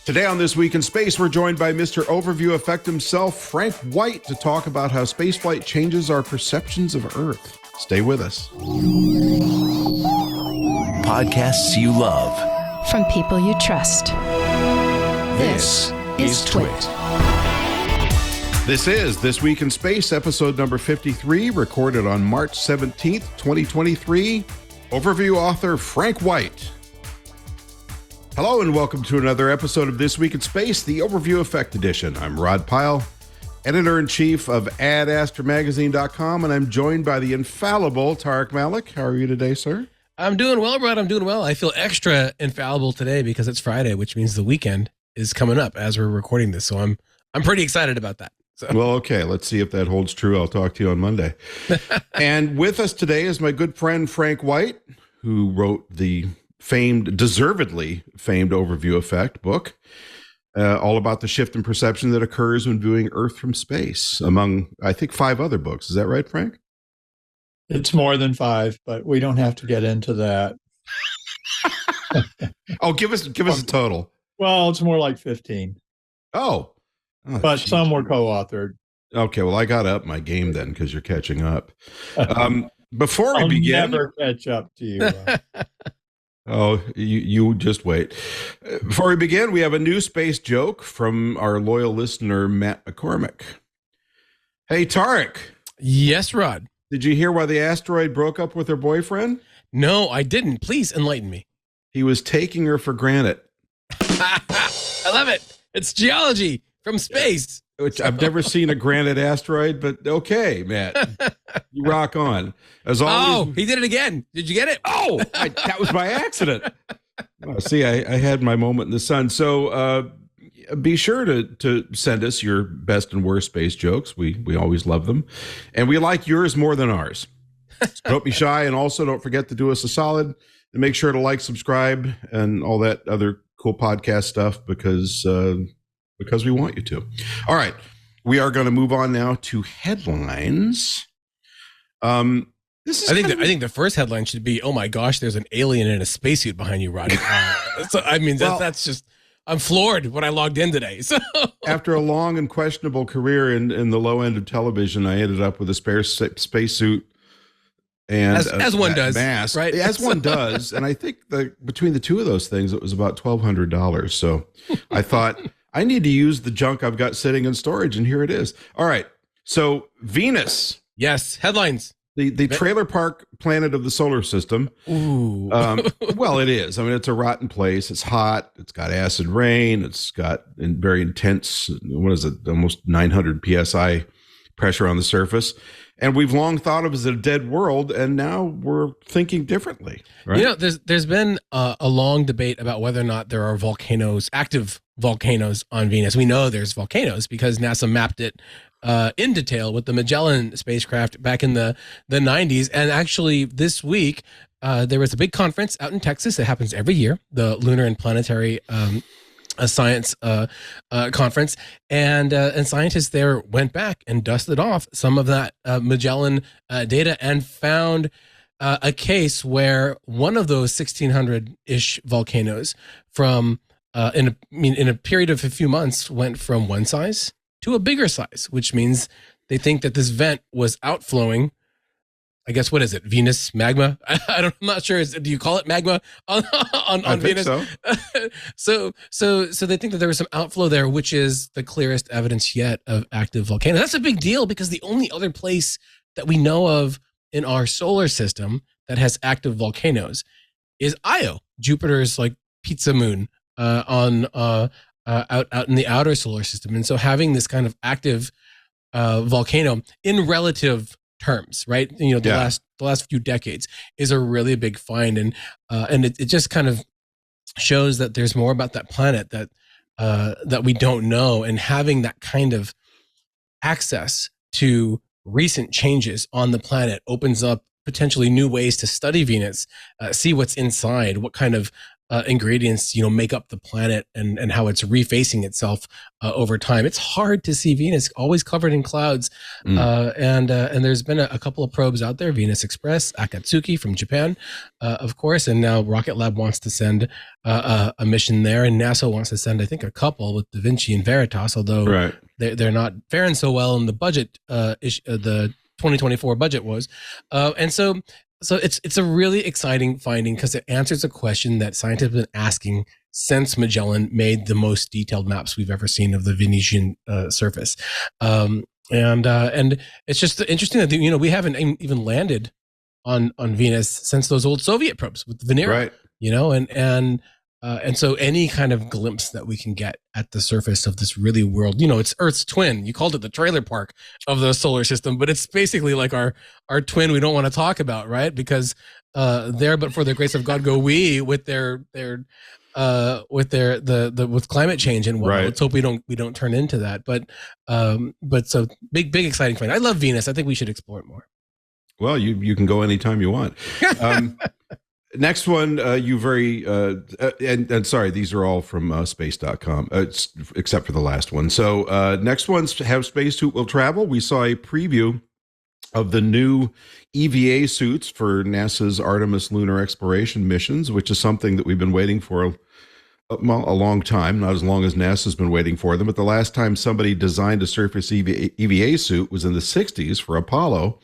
Today on This Week in Space, we're joined by Mr. Overview Effect himself, Frank White, to talk about how spaceflight changes our perceptions of Earth. Stay with us. Podcasts you love. From people you trust. This is TWiT. This is This Week in Space, episode number 53, recorded on March 17th, 2023. Overview author Frank White. Hello and welcome to another episode of This Week in Space, the Overview Effect Edition. I'm Rod Pyle, editor-in-chief of AdAstraMagazine.com, and I'm joined by the infallible Tariq Malik. How are you today, sir? I'm doing well, Rod. I'm doing well. I feel extra infallible today because it's Friday, which means the weekend is coming up as we're recording this. So I'm pretty excited about that. So. Well, okay. Let's see if that holds true. I'll talk to you on Monday. And with us today is my good friend Frank White, who wrote the deservedly famed Overview Effect book, all about the shift in perception that occurs when viewing Earth from space, among, I think, 5 other books. Is that right, Frank? It's more than 5, but we don't have to get into that. Oh, give us a total. Well, it's more like 15. Oh, but geez. Some were co-authored. Okay, well, I got up my game then because you're catching up. Before we begin, I'll never catch up to you. Oh, you just wait. Before we begin, we have a new space joke from our loyal listener, Matt McCormick. Hey, Tariq. Yes, Rod. Did you hear why the asteroid broke up with her boyfriend? No, I didn't. Please enlighten me. He was taking her for granted. I love it. It's geology from space. Which I've never seen a granite asteroid, but okay, Matt. You rock on. As always. Oh, he did it again. Did you get it? Oh, that was by accident. Oh, see, I had my moment in the sun. So be sure to send us your best and worst space jokes. We always love them. And we like yours more than ours. So don't be shy. And also don't forget to do us a solid and make sure to like, subscribe, and all that other cool podcast stuff because we want you to. All right. We are going to move on now to headlines. I think the first headline should be, "Oh my gosh, there's an alien in a spacesuit behind you, Roddy." So I mean, that's just, I'm floored when I logged in today. So after a long and questionable career in the low end of television, I ended up with a spare spacesuit. And as one does, mask, right? As one does. And I think between the two of those things, it was about $1,200. So I thought, I need to use the junk I've got sitting in storage, and here it is. All right. So Venus. Yes. Headlines. The trailer park planet of the solar system. Ooh. Well, it is. I mean, it's a rotten place. It's hot. It's got acid rain. It's got very intense, almost 900 PSI pressure on the surface. And we've long thought of it as a dead world, and now we're thinking differently, right? You know, there's been a long debate about whether or not there are active volcanoes on Venus. We know there's volcanoes because NASA mapped it in detail with the Magellan spacecraft back in the 90s. And actually, this week, there was a big conference out in Texas. It happens every year, the Lunar and Planetary a science conference, and scientists there went back and dusted off some of that Magellan data and found a case where one of those 1,600-ish volcanoes from in a period of a few months went from one size to a bigger size, which means they think that this vent was outflowing. I guess, what is it? Venus magma? I'm not sure. Do you call it magma on Venus? So. so they think that there was some outflow there, which is the clearest evidence yet of active volcanoes. That's a big deal because the only other place that we know of in our solar system that has active volcanoes is Io, Jupiter's like pizza moon out in the outer solar system. And so having this kind of active volcano in relative terms, right? You know, the last few decades is a really big find, and it just kind of shows that there's more about that planet that we don't know, and having that kind of access to recent changes on the planet opens up potentially new ways to study Venus, see what's inside, what kind of ingredients, make up the planet and how it's refacing itself over time. It's hard to see Venus always covered in clouds. And there's been a couple of probes out there, Venus Express, Akatsuki from Japan, of course, and now Rocket Lab wants to send a mission there, and NASA wants to send, I think, a couple with Da Vinci and Veritas, although they're not faring so well in the budget, the 2024 budget was. And so it's a really exciting finding because it answers a question that scientists have been asking since Magellan made the most detailed maps we've ever seen of the Venetian surface. And it's just interesting that we haven't even landed on Venus since those old Soviet probes with the Venera, and so any kind of glimpse that we can get at the surface of this really world, it's Earth's twin. You called it the trailer park of the solar system, but it's basically like our twin we don't want to talk about, right? Because there, but for the grace of God go we, with with climate change and whatnot. Let's hope we don't turn into that. But so big exciting find. I love Venus. I think we should explore it more. Well, you can go anytime you want. Next one, and sorry, these are all from space.com, except for the last one. So next one's have spacesuit will travel. We saw a preview of the new EVA suits for NASA's Artemis lunar exploration missions, which is something that we've been waiting for a long time, not as long as NASA's been waiting for them. But the last time somebody designed a surface EVA suit was in the 60s for Apollo.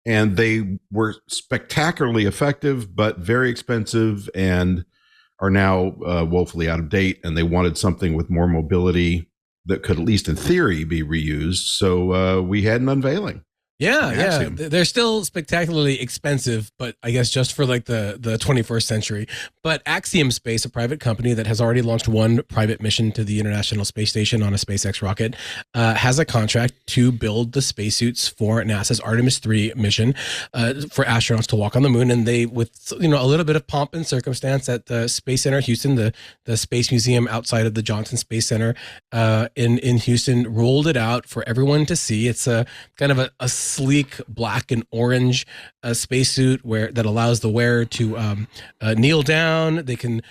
And they were spectacularly effective, but very expensive and are now woefully out of date. And they wanted something with more mobility that could, at least in theory, be reused. So we had an unveiling. Yeah. They're still spectacularly expensive, but I guess just for like the 21st century. But Axiom Space, a private company that has already launched one private mission to the International Space Station on a SpaceX rocket, has a contract to build the spacesuits for NASA's Artemis 3 mission for astronauts to walk on the moon. And they, with a little bit of pomp and circumstance at the Space Center Houston, the Space Museum outside of the Johnson Space Center in Houston, rolled it out for everyone to see. It's a kind of a sleek black and orange spacesuit that allows the wearer to kneel down. They can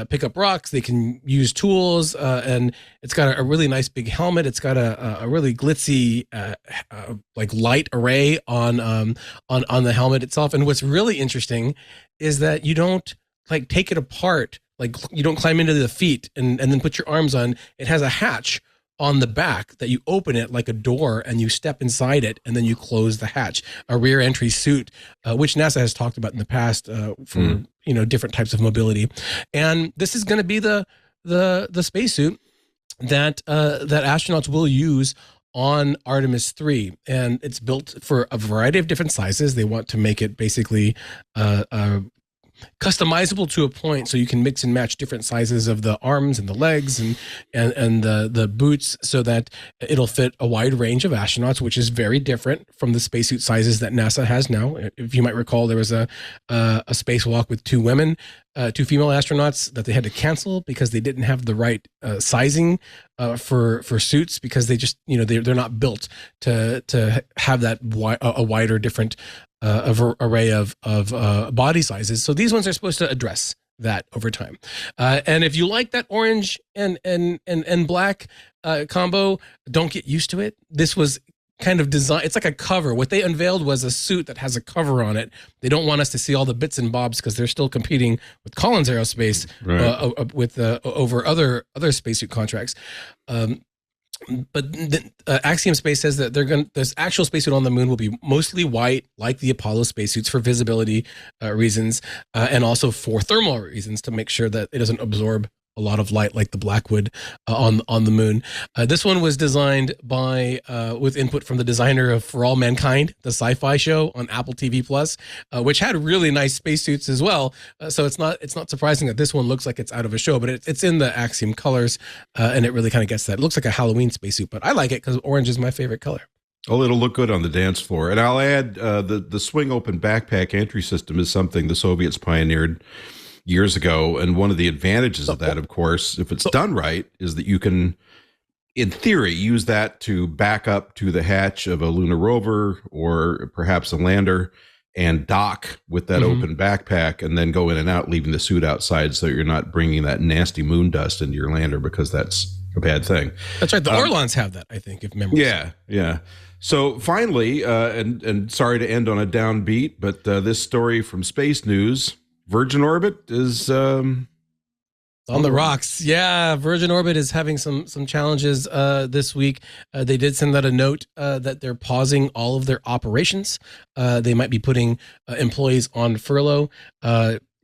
pick up rocks. They can use tools, and it's got a really nice big helmet. It's got a really glitzy like light array on the helmet itself. And what's really interesting is that you don't like take it apart. Like you don't climb into the feet and then put your arms on. It has a hatch on the back that you open it like a door and you step inside it and then you close the hatch, a rear entry suit, which NASA has talked about in the past for different types of mobility. And this is going to be the spacesuit that astronauts will use on Artemis 3. And it's built for a variety of different sizes. They want to make it basically customizable to a point, so you can mix and match different sizes of the arms and the legs and the boots, so that it'll fit a wide range of astronauts, which is very different from the spacesuit sizes that NASA has now. If you might recall, there was a spacewalk with two female astronauts that they had to cancel because they didn't have the right sizing for suits, because they just they're not built to have that a wider different array of body sizes. So these ones are supposed to address that over time. And if you like that orange and black combo, don't get used to it. This was kind of designed, it's like a cover. What they unveiled was a suit that has a cover on it. They don't want us to see all the bits and bobs because they're still competing with Collins Aerospace over other spacesuit contracts. But Axiom Space says that this actual spacesuit on the moon will be mostly white, like the Apollo spacesuits, for visibility reasons, and also for thermal reasons, to make sure that it doesn't absorb a lot of light like the black would on the moon. This one was designed by with input from the designer of For All Mankind, the sci-fi show on Apple TV Plus, which had really nice spacesuits as well. So it's not surprising that this one looks like it's out of a show, but it's in the Axiom colors, and it really kind of gets that. It looks like a Halloween spacesuit, but I like it because orange is my favorite color. Oh, it'll look good on the dance floor. And I'll add the swing open backpack entry system is something the Soviets pioneered years ago, and one of the advantages of that, of course, if it's done right, is that you can, in theory, use that to back up to the hatch of a lunar rover or perhaps a lander and dock with that open backpack and then go in and out, leaving the suit outside so you're not bringing that nasty moon dust into your lander, because that's a bad thing. That's right. The Orlons have that, I think, if memory. Yeah. So finally, and sorry to end on a downbeat, but this story from Space News, Virgin Orbit is on the rocks. Yeah, Virgin Orbit is having some challenges this week. They did send out a note that they're pausing all of their operations. They might be putting employees on furlough.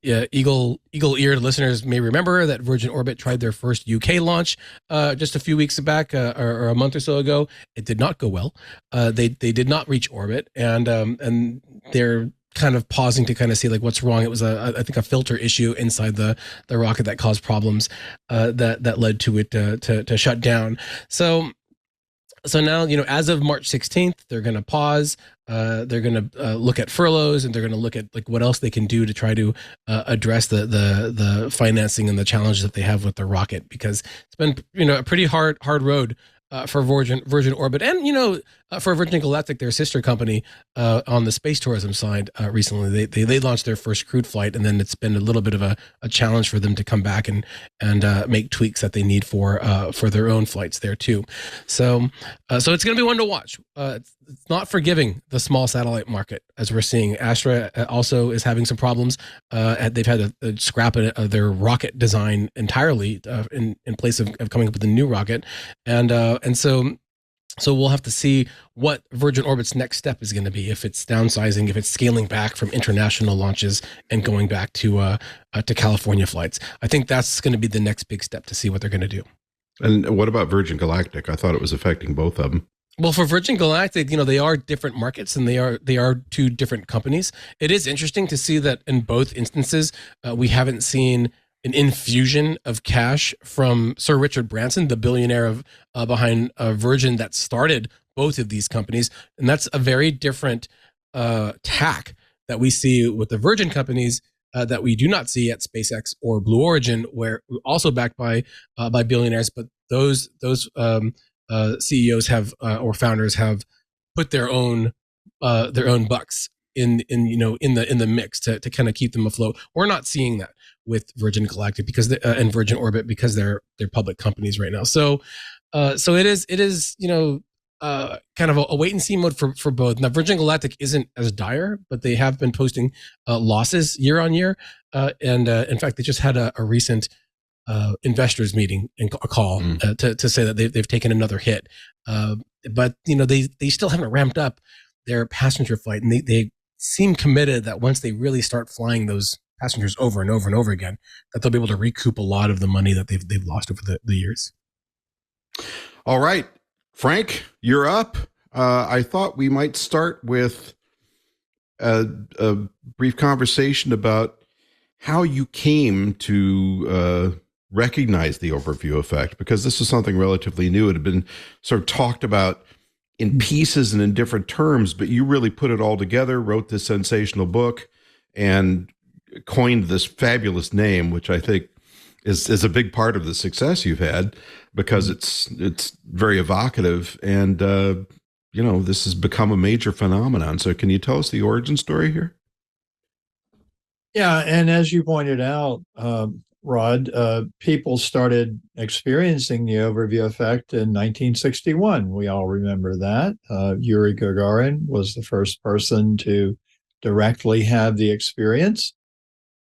Eagle-eared listeners may remember that Virgin Orbit tried their first UK launch just a few weeks back or a month or so ago. It did not go well. They did not reach orbit, and they're kind of pausing to kind of see like what's wrong. It was I think a filter issue inside the rocket that caused problems that led to it to shut down. So now, as of March 16th, they're going to pause. They're going to look at furloughs, and they're going to look at like what else they can do to try to address the financing and the challenges that they have with the rocket, because it's been a pretty hard road for Virgin Orbit, and for Virgin Galactic, their sister company on the space tourism side. Recently, they launched their first crewed flight, and then it's been a little bit of a challenge for them to come back and make tweaks that they need for their own flights there too. So it's going to be one to watch. It's not forgiving the small satellite market, as we're seeing. Astra also is having some problems. They've had to scrap their rocket design entirely in place of coming up with a new rocket, and so we'll have to see what Virgin Orbit's next step is going to be, if it's downsizing, if it's scaling back from international launches and going back to California flights. I think that's going to be the next big step to see what they're going to do. And what about Virgin Galactic? I thought it was affecting both of them. Well, for Virgin Galactic, they are different markets, and they are two different companies. It is interesting to see that in both instances, we haven't seen an infusion of cash from Sir Richard Branson, the billionaire behind Virgin that started both of these companies. And that's a very different tack that we see with the Virgin companies that we do not see at SpaceX or Blue Origin, where also backed by billionaires, but those CEOs have or founders have put their own bucks in the mix to kind of keep them afloat. We're not seeing that with Virgin Galactic and Virgin Orbit, because they're public companies right now. So it is kind of a wait and see mode for both. Now, Virgin Galactic isn't as dire, but they have been posting losses year on year, and in fact, they just had a recent investors meeting and a call to say that they've taken another hit, but they still haven't ramped up their passenger flight, and they seem committed that once they really start flying those passengers over and over and over again, that they'll be able to recoup a lot of the money that they've lost over the years. All right, Frank, you're up. I thought we might start with a brief conversation about how you came to recognize the overview effect, because this is something relatively new. It had been sort of talked about in pieces and in different terms, but you really put it all together, wrote this sensational book, and coined this fabulous name, which I think is a big part of the success you've had, because it's very evocative, and this has become a major phenomenon. So can you tell us the origin story here? Yeah, and as you pointed out, Rod, people started experiencing the overview effect in 1961. We all remember that. Yuri Gagarin was the first person to directly have the experience.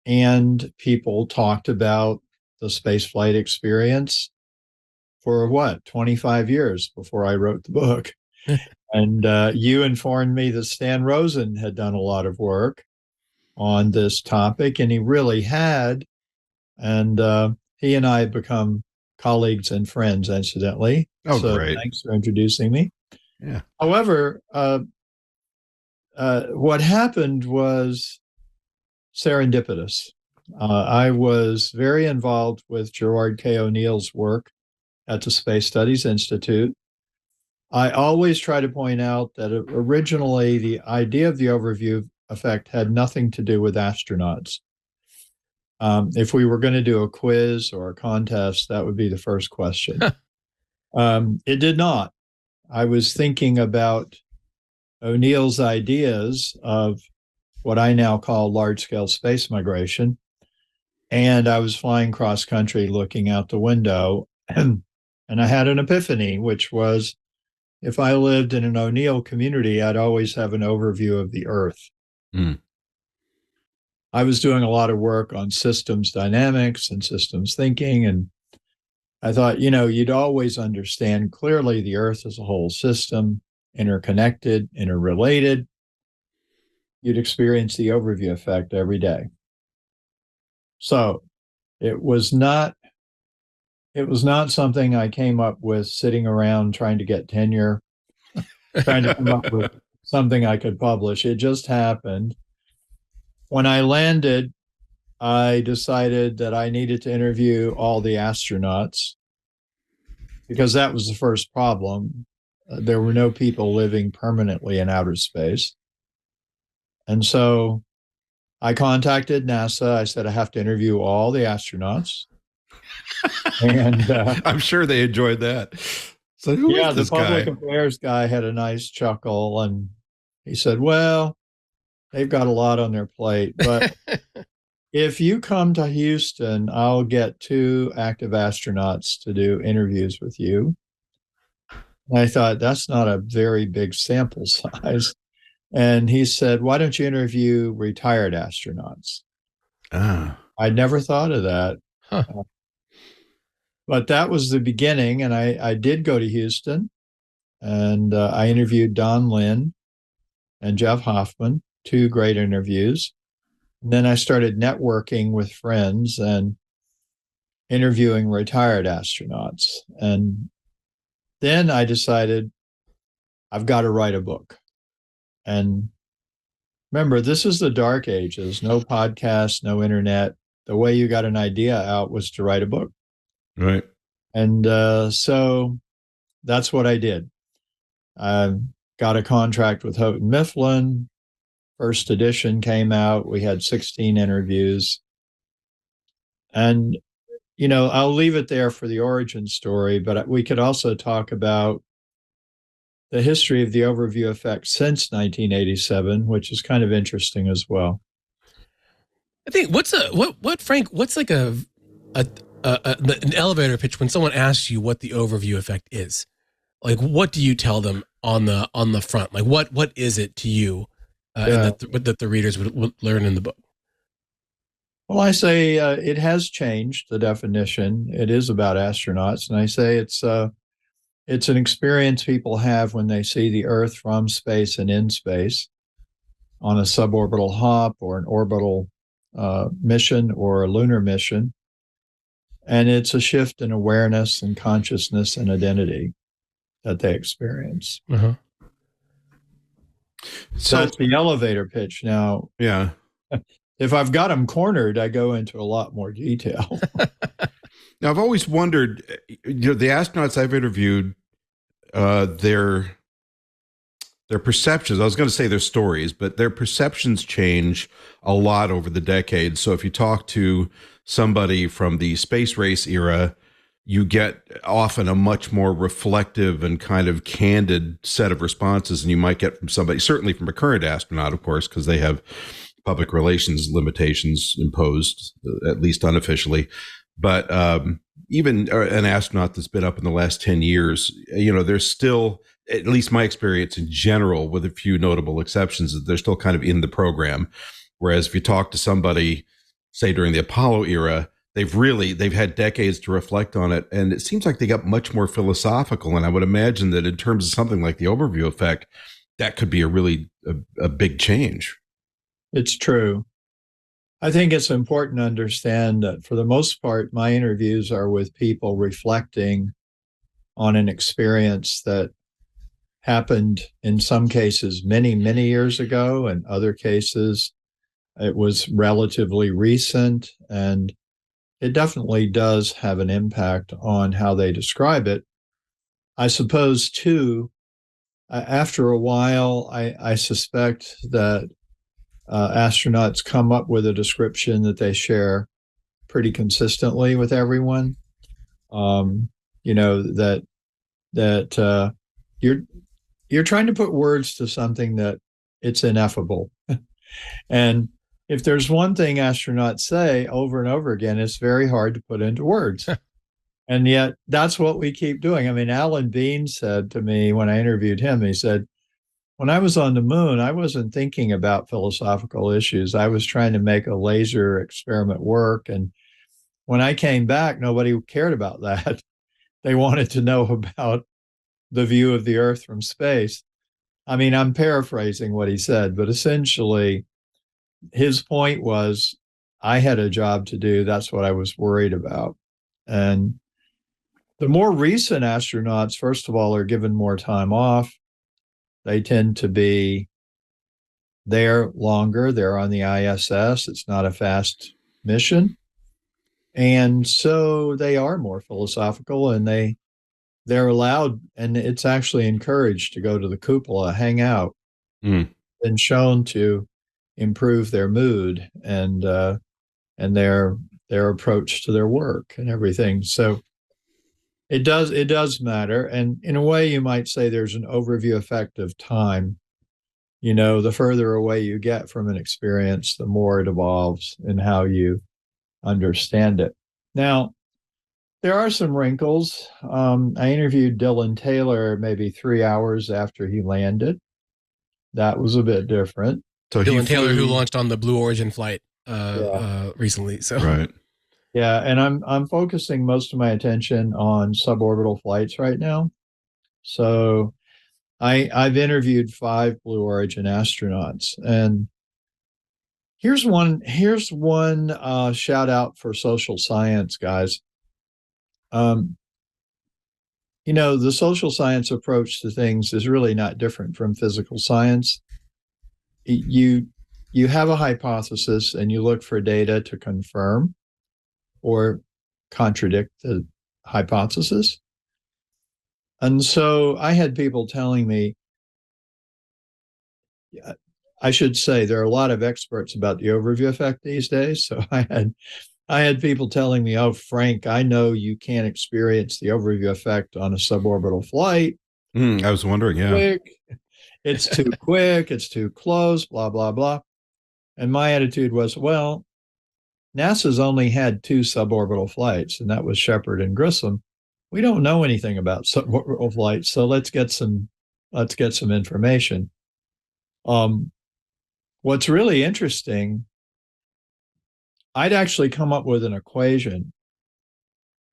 And people talked about the spaceflight experience for 25 years before I wrote the book. And you informed me that Stan Rosen had done a lot of work on this topic, and he really had. And he and I have become colleagues and friends, incidentally. Oh, so great. Thanks for introducing me. Yeah. However, what happened was serendipitous. I was very involved with Gerard K. O'Neill's work at the Space Studies Institute. I always try to point out that originally the idea of the overview effect had nothing to do with astronauts. If we were going to do a quiz or a contest, that would be the first question. It did not. I was thinking about O'Neill's ideas of what I now call large-scale space migration. And I was flying cross-country looking out the window, and I had an epiphany, which was if I lived in an O'Neill community, I'd always have an overview of the Earth. Mm. I was doing a lot of work on systems dynamics and systems thinking, and I thought, you'd always understand clearly the Earth as a whole system, interconnected, interrelated. You'd experience the overview effect every day. So it was not something I came up with sitting around trying to get tenure, trying to come up with something I could publish. It just happened. When I landed, I decided that I needed to interview all the astronauts because that was the first problem. There were no people living permanently in outer space. And so I contacted NASA. I said, I have to interview all the astronauts. And I'm sure they enjoyed that. So who is this the public guy? affairs guy had a nice chuckle, and he said, well, they've got a lot on their plate, but if you come to Houston, I'll get 2 active astronauts to do interviews with you. And I thought, that's not a very big sample size. And he said, why don't you interview retired astronauts? I'd never thought of that. Huh. But that was the beginning. And I did go to Houston, and I interviewed Don Lynn and Jeff Hoffman, 2 great interviews. And then I started networking with friends and interviewing retired astronauts. And then I decided I've got to write a book. And remember, this is the dark ages, no podcast, no internet. The way you got an idea out was to write a book. Right. And so that's what I did. I got a contract with Houghton Mifflin. First edition came out. We had 16 interviews. And, I'll leave it there for the origin story, but we could also talk about the history of the overview effect since 1987, which is kind of interesting as well. I think Frank, what's like an elevator pitch when someone asks you what the overview effect is? Like, what do you tell them on the front? Like, what is it to you and that the readers would learn in the book? Well, I say it has changed, the definition. It is about astronauts. And I say it's an experience people have when they see the Earth from space and in space on a suborbital hop or an orbital mission or a lunar mission. And it's a shift in awareness and consciousness and identity that they experience. Uh-huh. So that's the elevator pitch. Now, yeah, if I've got them cornered, I go into a lot more detail. Now, I've always wondered, the astronauts I've interviewed, their perceptions, I was going to say their stories, but their perceptions change a lot over the decades. So if you talk to somebody from the space race era, you get often a much more reflective and kind of candid set of responses than you might get from somebody, certainly from a current astronaut, of course, because they have public relations limitations imposed, at least unofficially. But even an astronaut that's been up in the last 10 years, there's still, at least my experience in general, with a few notable exceptions, that they're still kind of in the program. Whereas if you talk to somebody, say during the Apollo era, they've had decades to reflect on it. And it seems like they got much more philosophical. And I would imagine that in terms of something like the overview effect, that could be a big change. It's true. I think it's important to understand that for the most part, my interviews are with people reflecting on an experience that happened in some cases many, many years ago. In other cases, it was relatively recent. And it definitely does have an impact on how they describe it. I suppose, too, after a while, I suspect that astronauts come up with a description that they share pretty consistently with everyone. That you're trying to put words to something that it's ineffable. And if there's one thing astronauts say over and over again, it's very hard to put into words. And yet that's what we keep doing. I mean, Alan Bean said to me when I interviewed him, he said, when I was on the moon, I wasn't thinking about philosophical issues. I was trying to make a laser experiment work. And when I came back, nobody cared about that. They wanted to know about the view of the Earth from space. I mean, I'm paraphrasing what he said, but essentially his point was, I had a job to do. That's what I was worried about. And the more recent astronauts, first of all, are given more time off. They tend to be there longer. They're on the ISS. It's not a fast mission. And so they are more philosophical, and they're allowed, and it's actually encouraged to go to the cupola, hang out, and shown to improve their mood and their approach to their work and everything. So it does matter. And in a way, you might say there's an overview effect of time. You know, the further away you get from an experience, the more it evolves in how you understand it. Now, there are some wrinkles. I interviewed Dylan Taylor maybe 3 hours after he landed. That was a bit different. So Dylan Taylor, who launched on the Blue Origin flight recently. So right. Yeah, and I'm focusing most of my attention on suborbital flights right now. So I've interviewed 5 Blue Origin astronauts, and here's one shout out for social science guys. You know, the social science approach to things is really not different from physical science. You have a hypothesis and you look for data to confirm or contradict the hypothesis. And so I had people telling me, I should say there are a lot of experts about the overview effect these days. So I had people telling me, oh, Frank, I know you can't experience the overview effect on a suborbital flight. I was wondering, yeah. Quick. It's too quick, it's too close, blah, blah, blah. And my attitude was, well, NASA's only had 2 suborbital flights, and that was Shepard and Grissom. We don't know anything about suborbital flights, so let's get some information. What's really interesting, I'd actually come up with an equation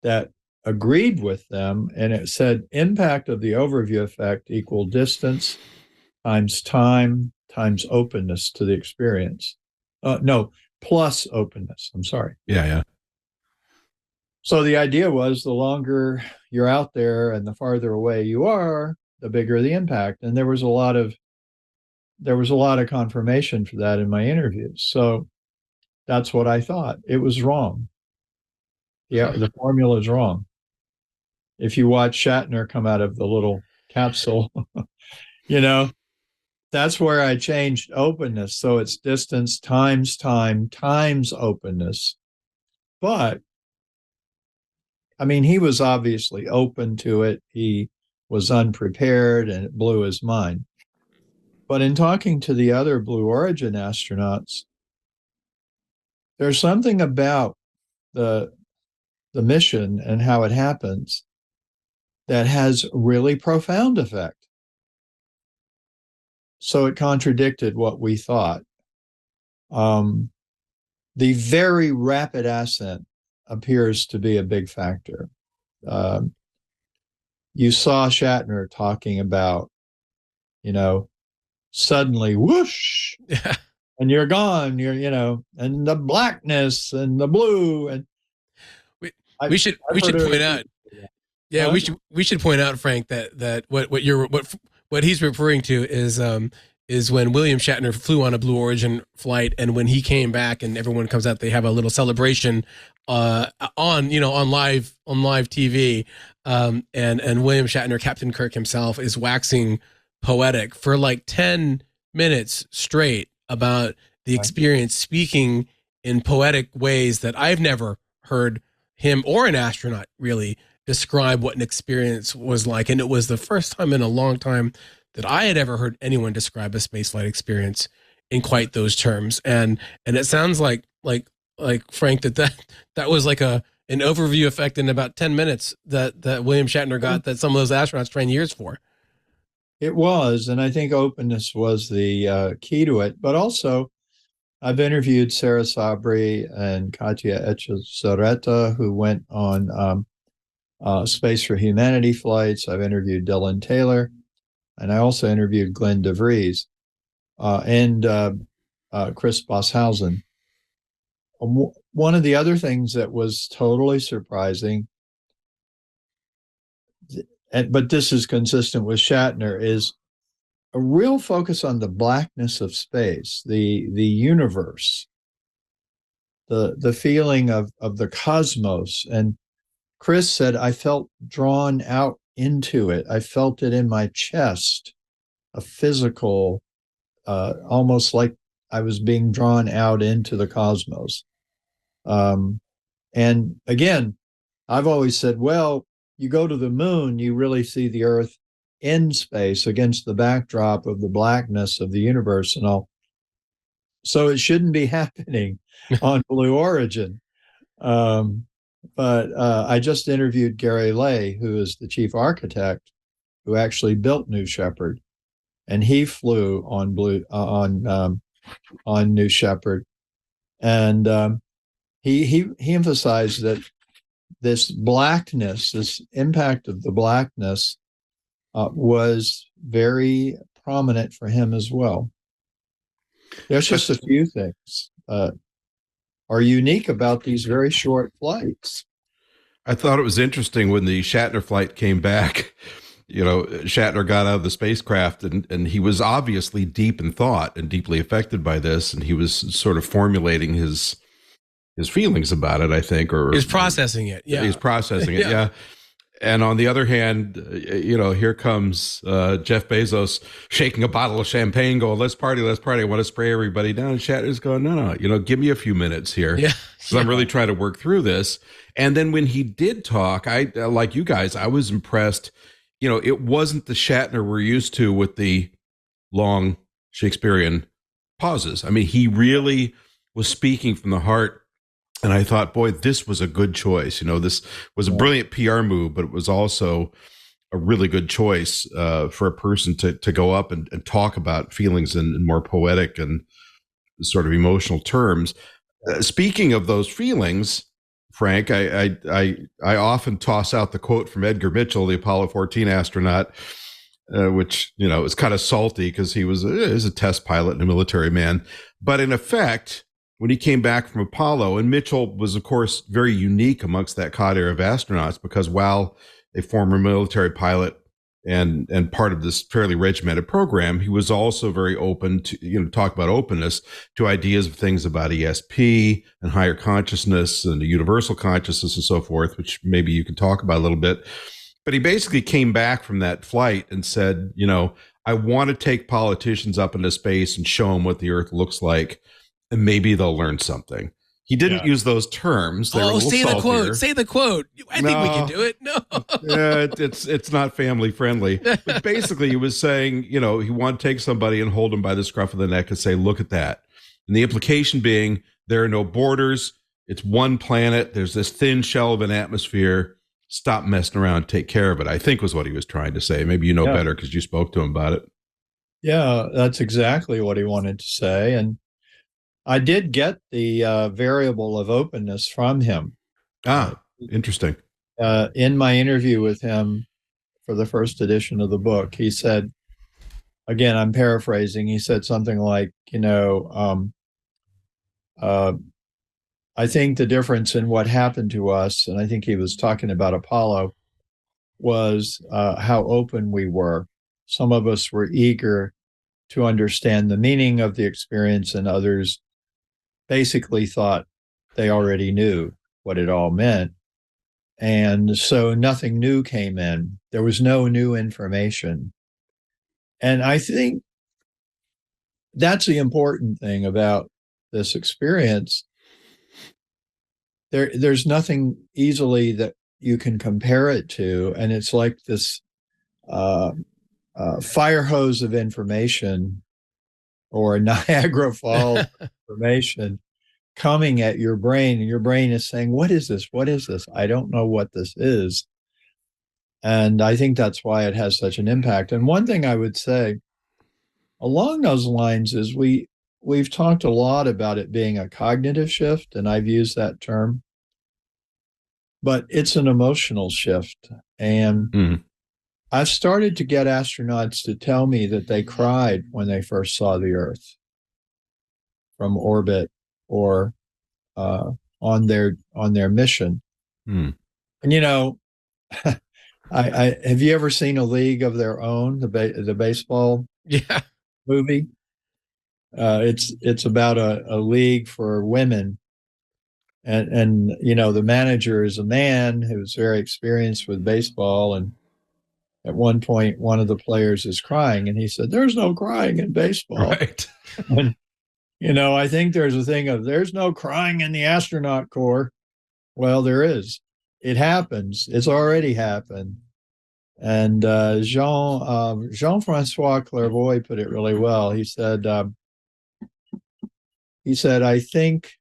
that agreed with them, and it said impact of the overview effect equal distance times time times openness to the experience. Plus openness. I'm sorry. Yeah. So the idea was the longer you're out there and the farther away you are, the bigger the impact. And there was a lot of confirmation for that in my interviews. So that's what I thought. It was wrong. Yeah, the formula is wrong. If you watch Shatner come out of the little capsule, you know, that's where I changed openness. So it's distance times time times openness. But, I mean, he was obviously open to it. He was unprepared, and it blew his mind. But in talking to the other Blue Origin astronauts, there's something about the mission and how it happens that has really profound effect. So it contradicted what we thought. The very rapid ascent appears to be a big factor. You saw Shatner talking about, you know, suddenly whoosh, and you're gone. And the blackness and the blue. And we should point out. Yeah, we should point out, Frank, that what he's referring to is when William Shatner flew on a Blue Origin flight, and when he came back and everyone comes out, they have a little celebration on live TV, and William Shatner, Captain Kirk himself, is waxing poetic for like 10 minutes straight about the experience, speaking in poetic ways that I've never heard him or an astronaut really describe what an experience was like. And it was the first time in a long time that I had ever heard anyone describe a spaceflight experience in quite those terms. And it sounds like Frank, that was like an overview effect in about 10 minutes that William Shatner got, that some of those astronauts trained years for. It was, and I think openness was the key to it. But also, I've interviewed Sarah Sabri and Katya Echezarreta, who went on Space for Humanity flights. I've interviewed Dylan Taylor, and I also interviewed Glenn DeVries and Chris Bosshausen. One of the other things that was totally surprising, but this is consistent with Shatner, is a real focus on the blackness of space, the universe, the feeling of the cosmos. And Chris said, I felt drawn out into it. I felt it in my chest, a physical, almost like I was being drawn out into the cosmos. And again, I've always said, well, you go to the moon, you really see the Earth in space against the backdrop of the blackness of the universe and all. So it shouldn't be happening on Blue Origin. But I just interviewed Gary Lay, who is the chief architect who actually built New Shepard, and he flew on New Shepard, and he emphasized that this blackness, this impact of the blackness, was very prominent for him as well. There's just a few things are unique about these very short flights. I thought it was interesting when the Shatner flight came back. Shatner got out of the spacecraft and he was obviously deep in thought and deeply affected by this, and he was sort of formulating his feelings about it, I think, or he's processing it. Yeah, he's processing it. Yeah. And on the other hand, here comes Jeff Bezos shaking a bottle of champagne, going, let's party. I want to spray everybody down. And Shatner's going, no, give me a few minutes here. Yeah. So I'm really trying to work through this. And then when he did talk, I like you guys, I was impressed. It wasn't the Shatner we're used to with the long Shakespearean pauses. I mean, he really was speaking from the heart. And I thought, boy, this was a good choice. This was a brilliant PR move, but it was also a really good choice for a person to go up and talk about feelings in more poetic and sort of emotional terms. Speaking of those feelings, Frank, I often toss out the quote from Edgar Mitchell, the Apollo 14 astronaut, which, is kind of salty because he was a test pilot and a military man. But in effect, when he came back from Apollo, and Mitchell was, of course, very unique amongst that cadre of astronauts, because while a former military pilot and part of this fairly regimented program, he was also very open to, talk about openness to ideas of things about ESP and higher consciousness and the universal consciousness and so forth, which maybe you can talk about a little bit. But he basically came back from that flight and said, I want to take politicians up into space and show them what the Earth looks like, and maybe they'll learn something. He didn't use those terms. Say the quote. Say the quote. I think we can do it. No. Yeah, it's not family friendly. But basically, he was saying, he wanted to take somebody and hold them by the scruff of the neck and say, look at that. And the implication being there are no borders. It's one planet. There's this thin shell of an atmosphere. Stop messing around. Take care of it, I think was what he was trying to say. Maybe better because you spoke to him about it. Yeah, that's exactly what he wanted to say. And I did get the variable of openness from him. Interesting. In my interview with him for the first edition of the book, he said, again, I'm paraphrasing, he said something like, I think the difference in what happened to us, and I think he was talking about Apollo, was how open we were. Some of us were eager to understand the meaning of the experience, and others basically thought they already knew what it all meant. And so nothing new came in. There was no new information. And I think that's the important thing about this experience. There's nothing easily that you can compare it to. And it's like this fire hose of information or Niagara Falls information coming at your brain, and your brain is saying, what is this? What is this? I don't know what this is. And I think that's why it has such an impact. And one thing I would say along those lines is we've talked a lot about it being a cognitive shift, and I've used that term, but it's an emotional shift. And I've started to get astronauts to tell me that they cried when they first saw the Earth from orbit or on their mission. And I have you ever seen A League of Their Own, the baseball movie? It's about a league for women, and the manager is a man who's very experienced with baseball, and at one point one of the players is crying, and he said, "There's no crying in baseball." Right. And I think there's a thing of there's no crying in the astronaut corps. Well, there is. It happens. It's already happened. And Jean-Francois Clairvoy put it really well. He said, I think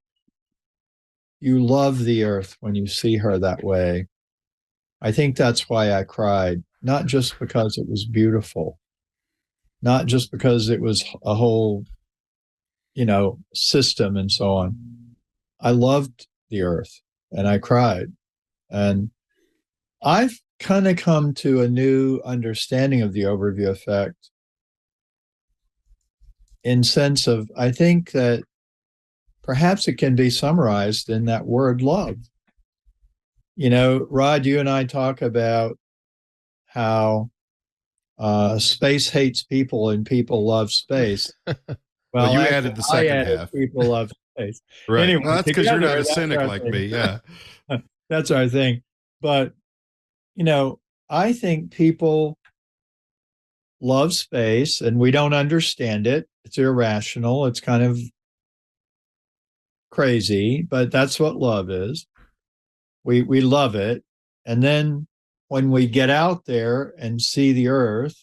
you love the Earth when you see her that way. I think that's why I cried, not just because it was beautiful, not just because it was a whole, system and so on. I loved the Earth and I cried. And I've kind of come to a new understanding of the overview effect in sense of, I think that perhaps it can be summarized in that word love. Rod, you and I talk about how space hates people and people love space. Well, you added the second half. People love space. Right. Anyway, well, that's because you're not a cynic like me. Yeah. That's our thing. But, I think people love space and we don't understand it. It's irrational. It's kind of crazy, but that's what love is. We love it. And then when we get out there and see the Earth,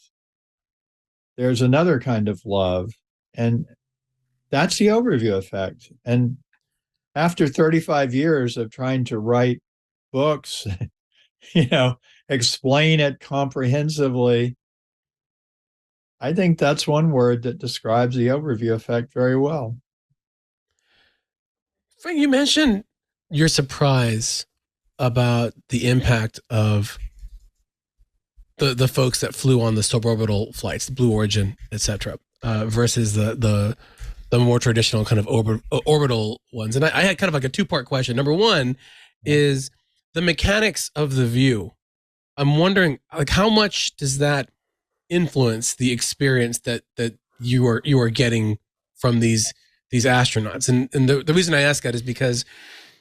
there's another kind of love. And that's the overview effect. And after 35 years of trying to write books, explain it comprehensively, I think that's one word that describes the overview effect very well. Frank, you mentioned your surprise about the impact of the folks that flew on the suborbital flights, the Blue Origin, etc., versus the more traditional kind of orbital ones. And I had kind of like a two-part question. Number one is the mechanics of the view. I'm wondering, like, how much does that influence the experience that you are getting from these astronauts? And the reason I ask that is because,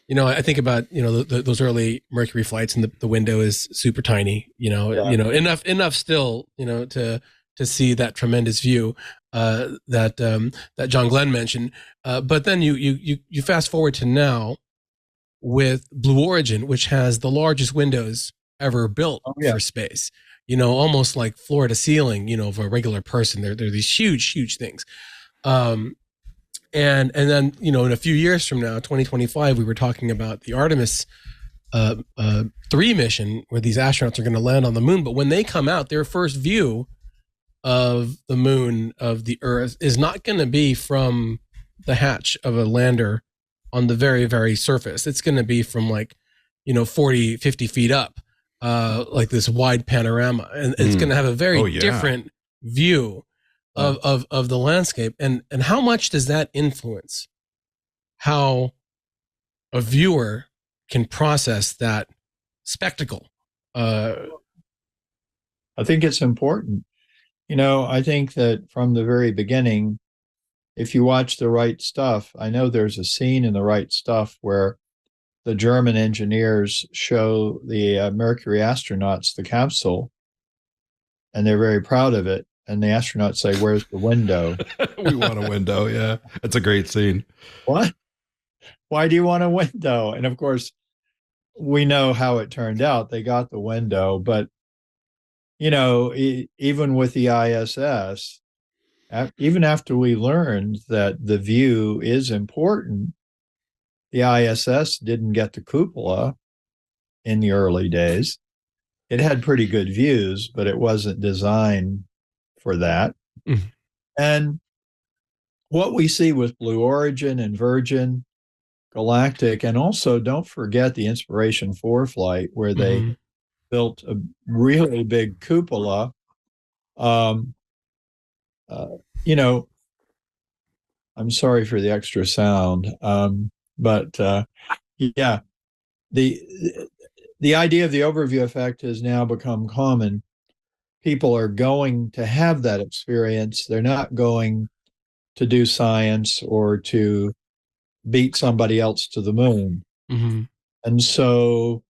I think about, those early Mercury flights, and the window is super tiny, enough still, to see that tremendous view that John Glenn mentioned. But then you fast forward to now with Blue Origin, which has the largest windows ever built for space, almost like floor to ceiling, of a regular person. They're these huge things. And then, in a few years from now, 2025, we were talking about the Artemis 3 mission where these astronauts are going to land on the moon. But when they come out, their first view of the moon, of the Earth, is not going to be from the hatch of a lander on the very, very surface. It's going to be from 40, 50 feet up, like this wide panorama. And it's going to have a very different view of the landscape. And how much does that influence how a viewer can process that spectacle? I think it's important. I think that from the very beginning, if you watch The Right Stuff, I know there's a scene in The Right Stuff where the German engineers show the Mercury astronauts the capsule, and they're very proud of it. And the astronauts say, "Where's the window?" We want a window. Yeah. That's a great scene. What? Why do you want a window? And of course, we know how it turned out. They got the window, but even with the ISS, even after we learned that the view is important, the ISS didn't get the cupola in the early days. It had pretty good views, but it wasn't designed for that. Mhm. And what we see with Blue Origin and Virgin Galactic, and also don't forget the Inspiration 4 flight, where they Mhm. built a really big cupola. Um, uh, you know, I'm sorry for the extra sound, but yeah, the the idea of the overview effect has now become common. People are going to have that experience. They're not going to do science or to beat somebody else to the moon. Mhm. And so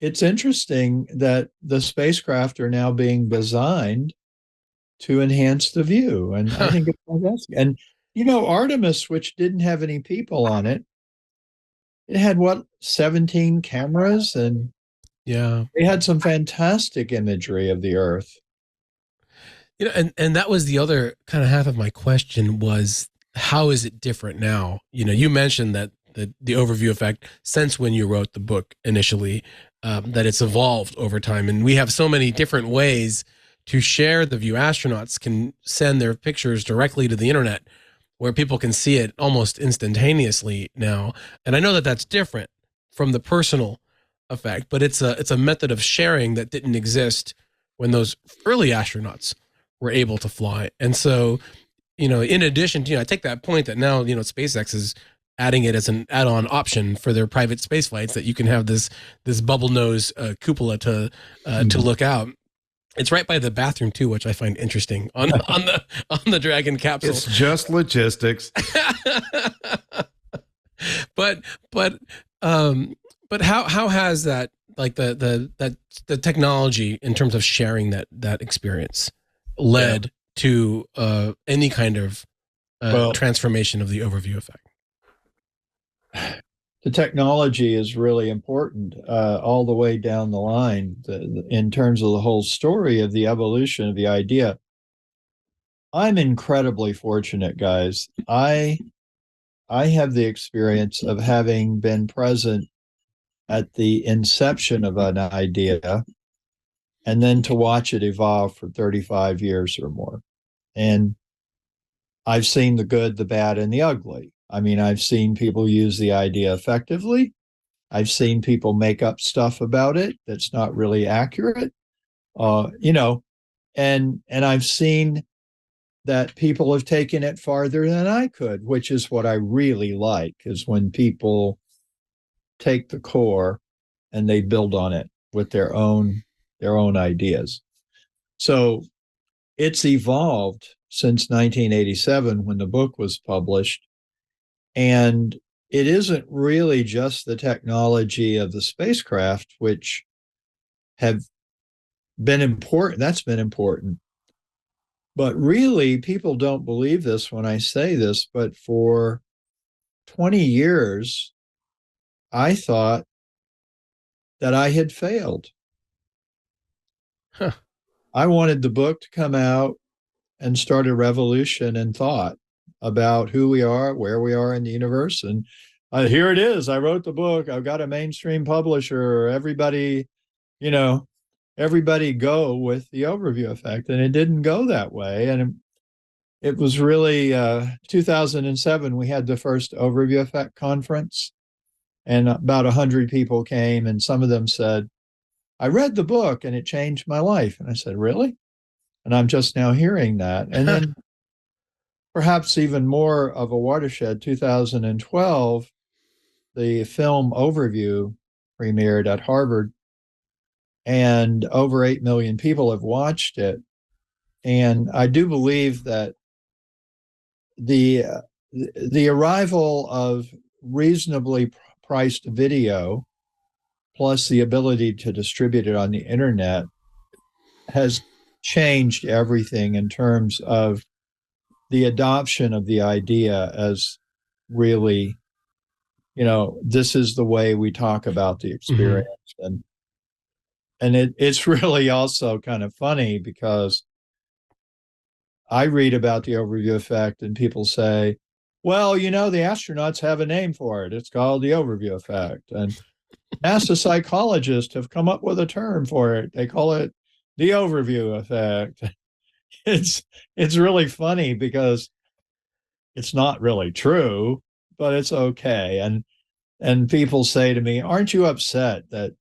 it's interesting that the spacecraft are now being designed to enhance the view. And I think it's fantastic. And, Artemis, which didn't have any people on it, it had 17 cameras, and Yeah. they had some fantastic imagery of the Earth. And that was the other kind of half of my question was, how is it different now? You mentioned that the overview effect since when you wrote the book initially, that it's evolved over time. And we have so many different ways to share the view. Astronauts can send their pictures directly to the internet where people can see it almost instantaneously now. And I know that that's different from the personal effect, but it's a method of sharing that didn't exist when those early astronauts were able to fly. And so, in addition to, I take that point that now, SpaceX is adding it as an add-on option for their private space flights, that you can have this bubble nose cupola to look out. It's right by the bathroom too, which I find interesting on the Dragon capsule. It's just logistics. but how has that, like the technology in terms of sharing that experience led to any kind of transformation of the overview effect? The technology is really important all the way down the line in terms of the whole story of the evolution of the idea. I'm incredibly fortunate, guys. I have the experience of having been present at the inception of an idea and then to watch it evolve for 35 years or more. And I've seen the good, the bad, and the ugly. I mean, I've seen people use the idea effectively. I've seen people make up stuff about it that's not really accurate. And I've seen that people have taken it farther than I could, which is what I really like, is when people take the core and they build on it with their own ideas. So it's evolved since 1987 when the book was published. And it isn't really just the technology of the spacecraft, which have been important. That's been important. But really, people don't believe this when I say this, but for 20 years, I thought that I had failed. Huh. I wanted the book to come out and start a revolution in thought about who we are, where we are in the universe. And here it is. I wrote the book. I've got a mainstream publisher. Everybody go with the overview effect. And it didn't go that way. And it was really 2007, we had the first overview effect conference. And about 100 people came, and some of them said, I read the book and it changed my life. And I said, really? And I'm just now hearing that. And then perhaps even more of a watershed, 2012, the film Overview premiered at Harvard, and over 8 million people have watched it. And I do believe that the arrival of reasonably priced video, plus the ability to distribute it on the internet, has changed everything in terms of the adoption of the idea as really, this is the way we talk about the experience. Mm-hmm. And it's really also kind of funny because I read about the overview effect and people say, well, the astronauts have a name for it. It's called the overview effect. And NASA psychologists have come up with a term for it. They call it the overview effect. It's really funny because it's not really true, but it's okay. And people say to me, aren't you upset that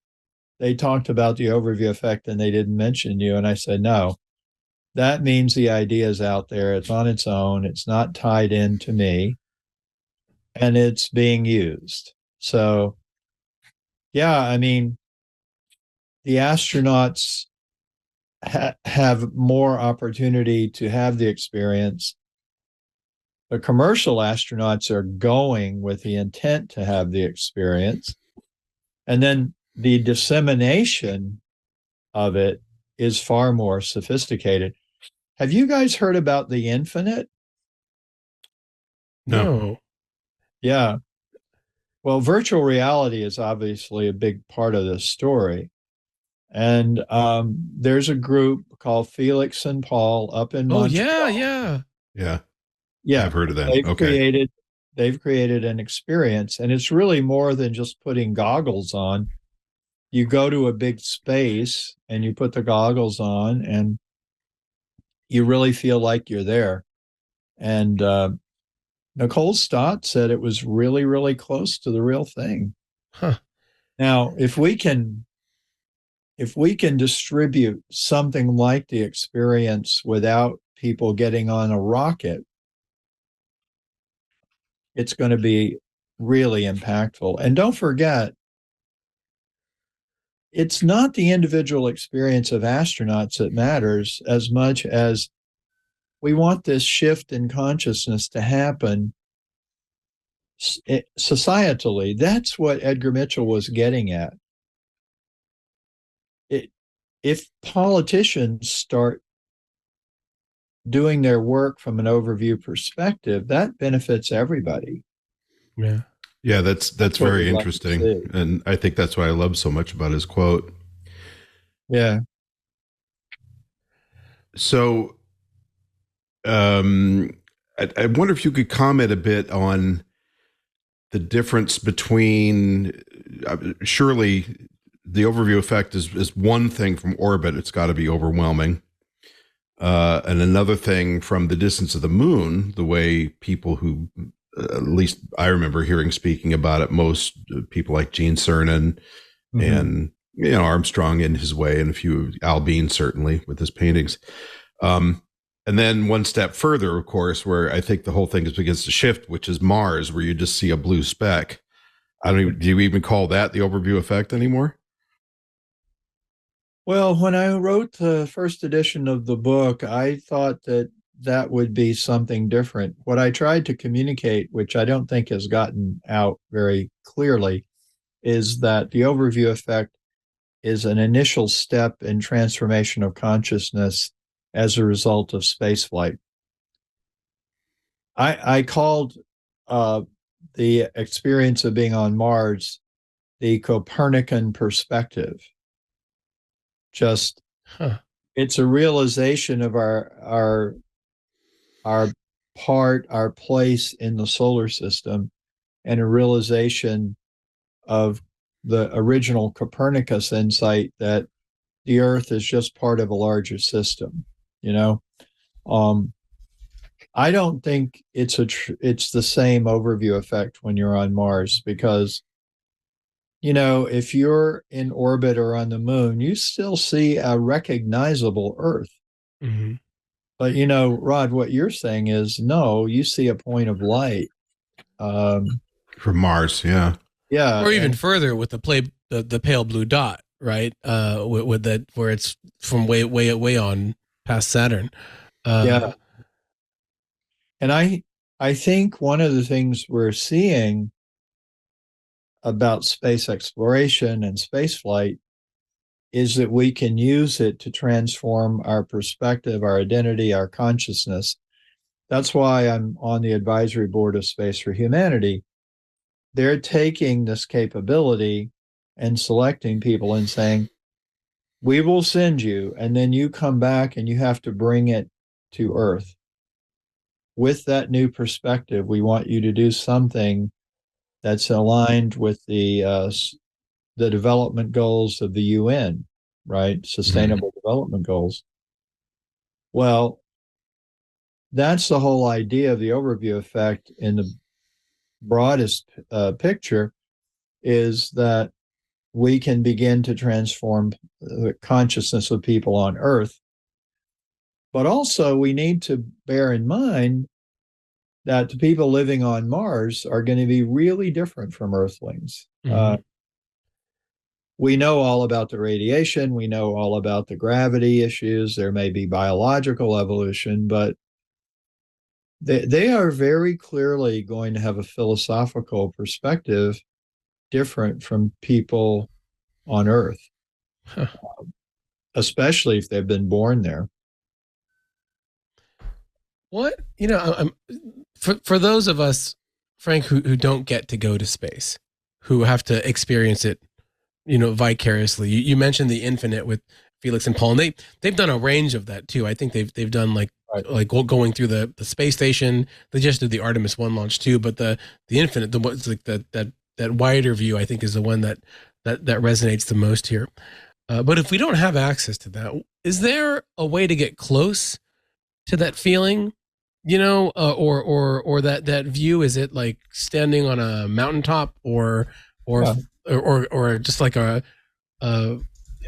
they talked about the overview effect and they didn't mention you? And I said, no, that means the idea is out there. It's on its own. It's not tied into me, and it's being used. So, yeah, I mean, the astronauts have more opportunity to have the experience. The commercial astronauts are going with the intent to have the experience. And then the dissemination of it is far more sophisticated. Have you guys heard about the infinite? No. Yeah. Well, virtual reality is obviously a big part of this story. And there's a group called Felix and Paul up in Montreal. Yeah. Yeah. I've heard of that. They've created an experience, and it's really more than just putting goggles on. You go to a big space and you put the goggles on and you really feel like you're there. And Nicole Stott said it was really, really close to the real thing. Huh. Now, if we can distribute something like the experience without people getting on a rocket, it's going to be really impactful. And don't forget, it's not the individual experience of astronauts that matters as much as we want this shift in consciousness to happen societally. That's what Edgar Mitchell was getting at. If politicians start doing their work from an overview perspective, that benefits everybody. Yeah. Yeah, that's very interesting. And I think that's why I love so much about his quote. Yeah. So I wonder if you could comment a bit on the difference between surely the overview effect is one thing from orbit. It's got to be overwhelming. And another thing from the distance of the moon, the way people who, at least I remember hearing speaking about it, most people like Gene Cernan and, Armstrong in his way, and a few, Al Bean certainly with his paintings. And then one step further, of course, where I think the whole thing begins to shift, which is Mars, where you just see a blue speck. Do you even call that the overview effect anymore? Well, when I wrote the first edition of the book, I thought that would be something different. What I tried to communicate, which I don't think has gotten out very clearly, is that the overview effect is an initial step in transformation of consciousness as a result of spaceflight. I called the experience of being on Mars the Copernican perspective. Just it's a realization of our place in the solar system, and a realization of the original Copernicus insight that the Earth is just part of a larger system. I don't think it's the same overview effect when you're on Mars, because if you're in orbit or on the moon, you still see a recognizable Earth. Mm-hmm. But, Rod, what you're saying is, no, you see a point of light. From Mars, yeah. Yeah. Or even further with the pale blue dot, right? With that, where it's from way on past Saturn. Yeah. And I think one of the things we're seeing about space exploration and space flight is that we can use it to transform our perspective, our identity, our consciousness. That's why I'm on the advisory board of Space for Humanity. They're taking this capability and selecting people and saying, we will send you, and then you come back and you have to bring it to Earth. With that new perspective, we want you to do something that's aligned with the development goals of the UN, right? Sustainable Development Goals. Well, that's the whole idea of the overview effect in the broadest picture, is that we can begin to transform the consciousness of people on Earth. But also, we need to bear in mind that the people living on Mars are going to be really different from Earthlings. We know all about the radiation. We know all about the gravity issues. There may be biological evolution, but they are very clearly going to have a philosophical perspective different from people on Earth, especially if they've been born there. What, you know, I'm for those of us, Frank, who don't get to go to space, who have to experience it, you know, vicariously. You mentioned the infinite with Felix and Paul, and they've done a range of that too. I think they've done like going through the space station. They just did the Artemis 1 launch too, but the infinite, that wider view, I think, is the one that resonates the most here. But if we don't have access to that, is there a way to get close to that feeling? You know, or that view? Is it like standing on a mountaintop, or just like an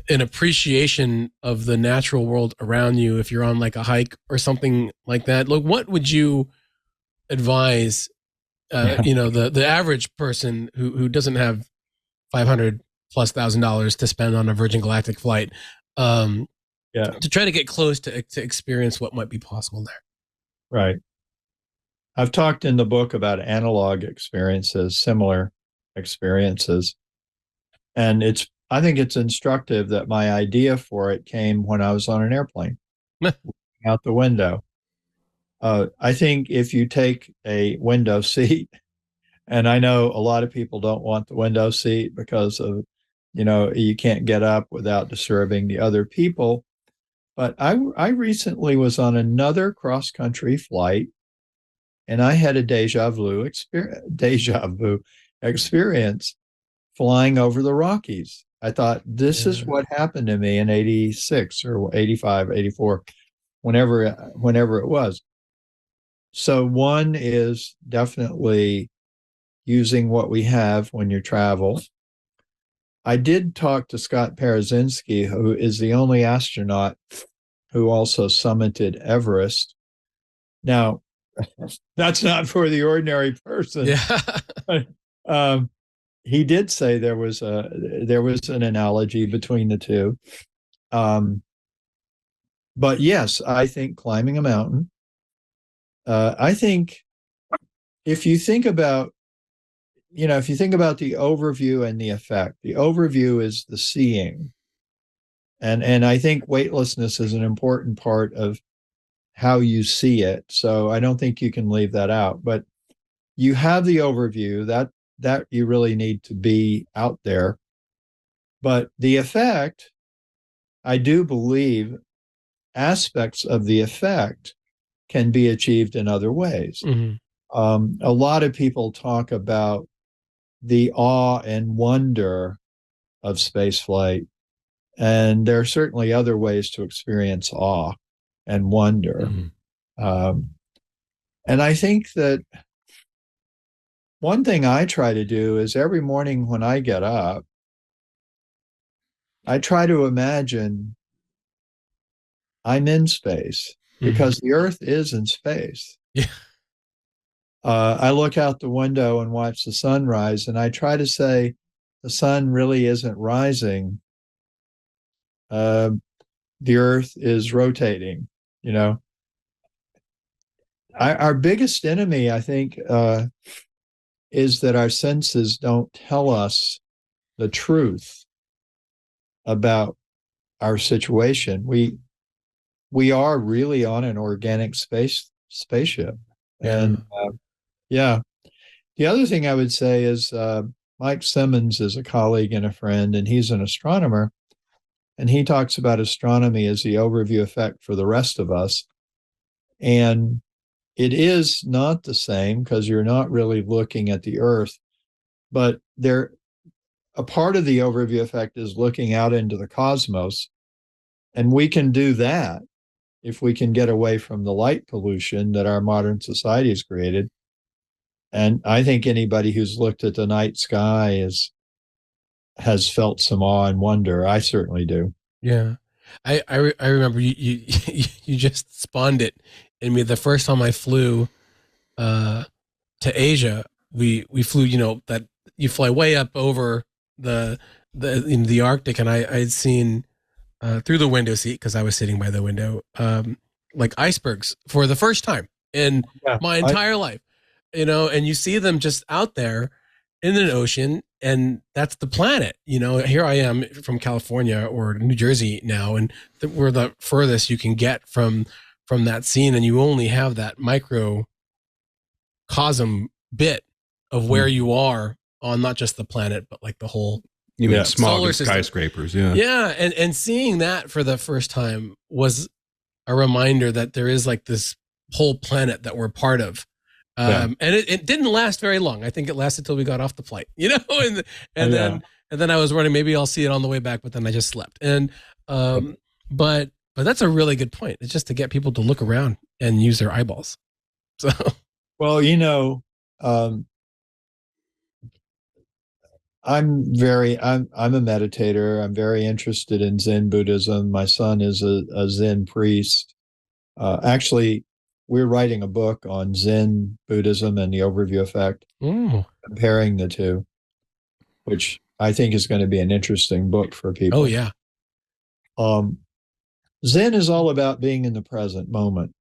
appreciation of the natural world around you if you're on like a hike or something like that? Like, what would you advise, you know, the average person who doesn't have $500,000+ to spend on a Virgin Galactic flight, to try to get close to experience what might be possible there? Right. I've talked in the book about analog experiences, similar experiences. And I think it's instructive that my idea for it came when I was on an airplane, out the window. I think if you take a window seat, and I know a lot of people don't want the window seat because of, you know, you can't get up without disturbing the other people. But I recently was on another cross-country flight, and I had a deja vu experience flying over the Rockies. I thought, this is what happened to me in 86 or 85, 84, whenever it was. So one is definitely using what we have when you travel. I did talk to Scott Parazynski, who is the only astronaut who also summited Everest. Now, that's not for the ordinary person. Yeah. He did say there was an analogy between the two. But yes, I think climbing a mountain. I think if you think about the overview and the effect, the overview is the seeing. And I think weightlessness is an important part of how you see it. So I don't think you can leave that out. But you have the overview that you really need to be out there. But the effect, I do believe aspects of the effect can be achieved in other ways. A lot of people talk about the awe and wonder of spaceflight. And there are certainly other ways to experience awe and wonder. And I think that one thing I try to do is every morning when I get up, I try to imagine I'm in space, because the Earth is in space. Yeah. I look out the window and watch the sun rise, and I try to say the sun really isn't rising. The Earth is rotating, you know. Our biggest enemy, I think, is that our senses don't tell us the truth about our situation. We are really on an organic spaceship. And the other thing I would say is Mike Simmons is a colleague and a friend, and he's an astronomer. And he talks about astronomy as the overview effect for the rest of us. And it is not the same because you're not really looking at the Earth, but a part of the overview effect is looking out into the cosmos. And we can do that if we can get away from the light pollution that our modern society has created. And I think anybody who's looked at the night sky has felt some awe and wonder. I certainly do. Yeah. I remember you you just spawned it in me. The first time I flew to Asia, we flew, that you fly way up over in the Arctic, and I had seen through the window seat, because I was sitting by the window, like icebergs for the first time in my entire life, and you see them just out there in an ocean, and that's the planet. Here I am from California or New Jersey now, and we're the furthest you can get from that scene, and you only have that microcosm bit of where you are on not just the planet, but like the whole You mean smog solar and system. skyscrapers, yeah. Yeah, and seeing that for the first time was a reminder that there is like this whole planet that we're part of. And it didn't last very long. I think it lasted till we got off the flight, and then I was running, maybe I'll see it on the way back, but then I just slept. And but that's a really good point. It's just to get people to look around and use their eyeballs. So well, I'm a meditator. I'm very interested in Zen Buddhism. My son is a Zen priest. Actually, we're writing a book on Zen Buddhism and the overview effect, comparing the two, which I think is going to be an interesting book for people. Oh, yeah. Zen is all about being in the present moment,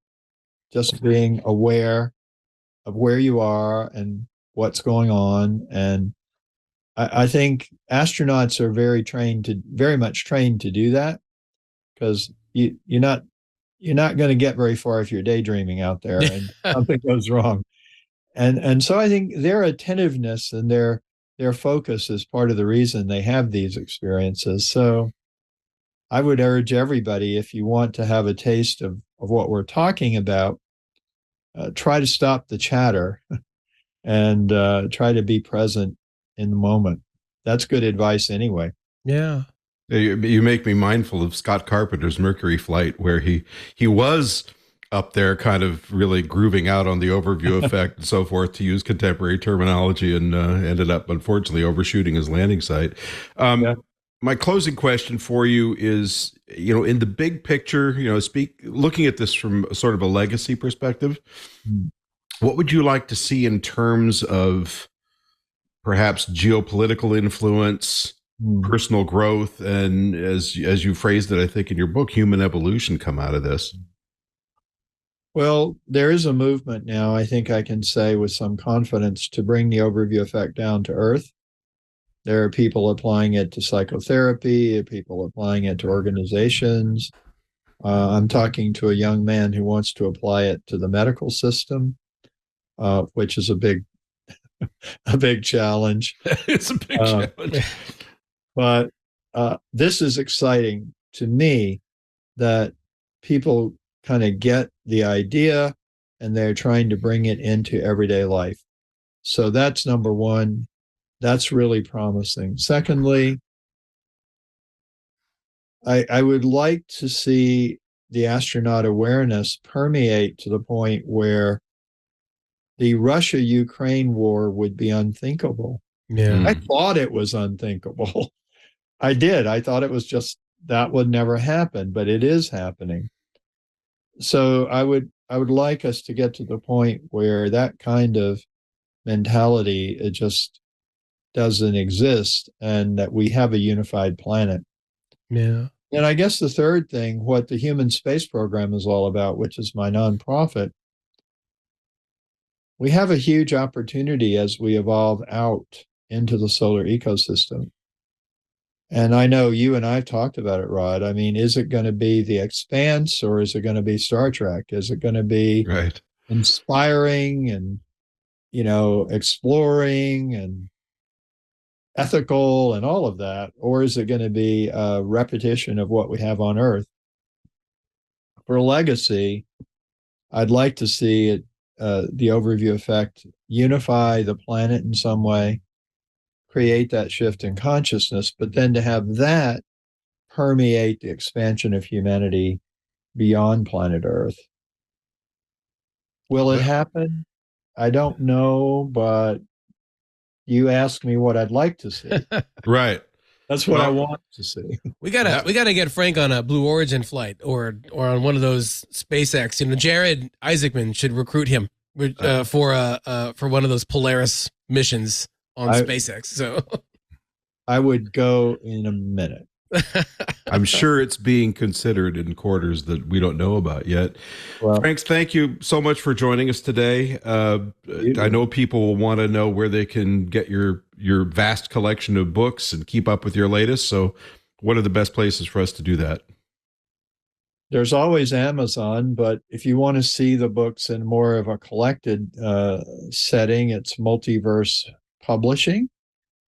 just being aware of where you are and what's going on. And I think astronauts are very much trained to do that, because you're not going to get very far if you're daydreaming out there and something goes wrong. And so I think their attentiveness and their focus is part of the reason they have these experiences. So I would urge everybody, if you want to have a taste of what we're talking about, try to stop the chatter and try to be present in the moment. That's good advice anyway. Yeah. You make me mindful of Scott Carpenter's Mercury Flight, where he was up there kind of really grooving out on the overview effect and so forth, to use contemporary terminology, and ended up unfortunately overshooting his landing site. My closing question for you is, in the big picture, looking at this from sort of a legacy perspective, what would you like to see in terms of perhaps geopolitical influence, personal growth, and as you phrased it, I think in your book, human evolution come out of this? Well, there is a movement now, I think I can say with some confidence, to bring the overview effect down to Earth. There are people applying it to psychotherapy, people applying it to organizations. I'm talking to a young man who wants to apply it to the medical system, which is a big challenge. It's a big challenge. But this is exciting to me, that people kind of get the idea and they're trying to bring it into everyday life. So that's number one. That's really promising. Secondly, I would like to see the astronaut awareness permeate to the point where the Russia-Ukraine war would be unthinkable. Yeah. I thought it was unthinkable. I did. I thought it was just, that would never happen, but it is happening. So I would like us to get to the point where that kind of mentality, it just doesn't exist, and that we have a unified planet. Yeah. And I guess the third thing, what the human space program is all about, which is my nonprofit, we have a huge opportunity as we evolve out into the solar ecosystem. And I know you and I've talked about it, Rod. I mean, is it going to be The Expanse, or is it going to be Star Trek? Is it going to be inspiring and, exploring and ethical and all of that? Or is it going to be a repetition of what we have on Earth? For legacy, I'd like to see it, the overview effect, unify the planet in some way, create that shift in consciousness, but then to have that permeate the expansion of humanity beyond planet Earth. Will it happen? I don't know, but you ask me what I'd like to see. Right. That's what I want to see. We gotta get Frank on a Blue Origin flight or on one of those SpaceX. You know, Jared Isaacman should recruit him for one of those Polaris missions on SpaceX. So I would go in a minute. I'm sure it's being considered in quarters that we don't know about yet. Well, Frank, thank you so much for joining us today. I know people will want to know where they can get your vast collection of books and keep up with your latest. So what are the best places for us to do that? There's always Amazon, but if you want to see the books in more of a collected setting, it's Multiverse Publishing.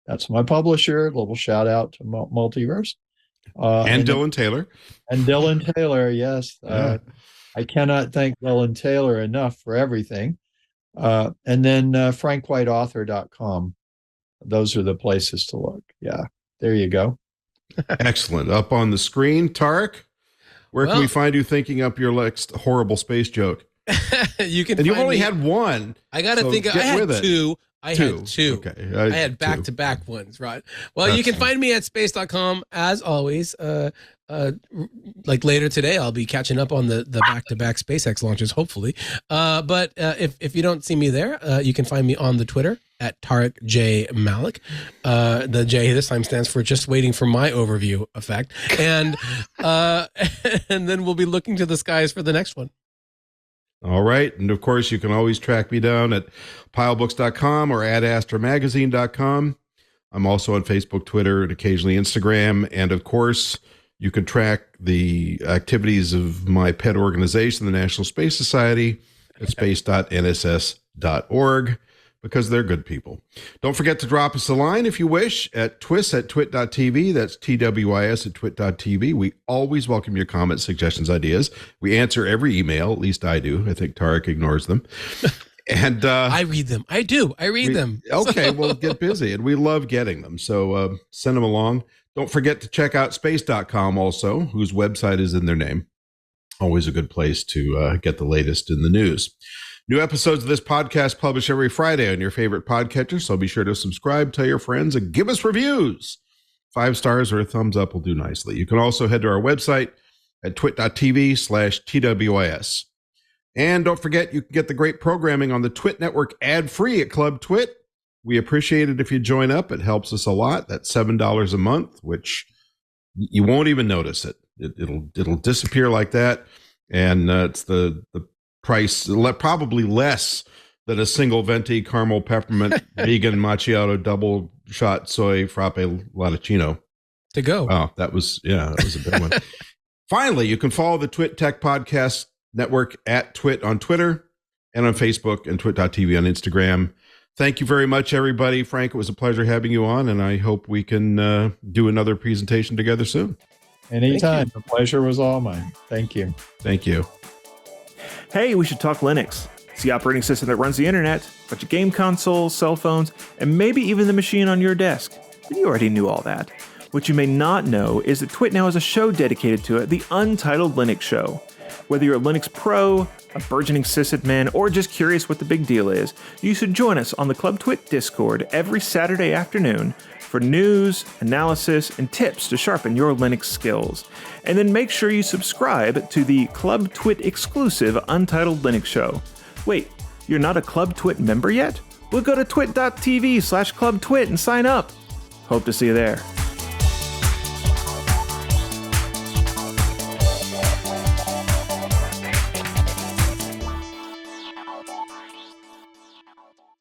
That's my publisher. A little shout out to Multiverse. And Dylan Taylor. And Dylan Taylor, yes. Yeah. I cannot thank Dylan Taylor enough for everything. And then frankwhiteauthor.com. Those are the places to look. Yeah, there you go. Excellent. Up on the screen, Tariq, where can we find you thinking up your next horrible space joke? You can. And you've only had one. I got to think. I had two. I had two. Okay. I had back-to-back ones, right? Well, you can find me at space.com as always. Like later today, I'll be catching up on the back-to-back SpaceX launches, hopefully. But if you don't see me there, you can find me on the Twitter at Tariq J Malik. The J this time stands for just waiting for my overview effect, and then we'll be looking to the skies for the next one. All right. And of course, you can always track me down at pylebooks.com or at astromagazine.com. I'm also on Facebook, Twitter, and occasionally Instagram. And of course, you can track the activities of my pet organization, the National Space Society, at space.nss.org, because they're good people. Don't forget to drop us a line if you wish at twis@twit.tv. That's TWIS at twit.tv. We always welcome your comments, suggestions, ideas. We answer every email. At least I do. I think Tariq ignores them. And I read them. I do. I read them. Okay, well, get busy. And we love getting them. So send them along. Don't forget to check out space.com also, whose website is in their name. Always a good place to get the latest in the news. New episodes of this podcast publish every Friday on your favorite podcatcher, so be sure to subscribe, tell your friends, and give us reviews. 5 stars or a thumbs up will do nicely. You can also head to our website at twit.tv/TWIS. And don't forget, you can get the great programming on the TWiT network ad-free at Club TWiT. We appreciate it if you join up. It helps us a lot. That's $7 a month, which you won't even notice it. It'll disappear like that. And it's the price, probably less than a single venti caramel peppermint vegan macchiato double shot soy frappe latticino to go. Oh, that was a big one. Finally, you can follow the TWiT Tech Podcast Network at TWiT on Twitter and on Facebook, and twit.tv on Instagram. Thank you very much, everybody. Frank, it was a pleasure having you on, and I hope we can do another presentation together soon. Anytime. The pleasure was all mine. Thank you. Thank you. Hey, we should talk Linux. It's the operating system that runs the internet, a bunch of game consoles, cell phones, and maybe even the machine on your desk. But you already knew all that. What you may not know is that TWiT now has a show dedicated to it, the Untitled Linux Show. Whether you're a Linux pro, a burgeoning sysadmin, or just curious what the big deal is, you should join us on the Club TWiT Discord every Saturday afternoon for news, analysis, and tips to sharpen your Linux skills. And then make sure you subscribe to the Club TWiT exclusive Untitled Linux Show. Wait, you're not a Club TWiT member yet? Well, go to twit.tv/clubtwit and sign up. Hope to see you there.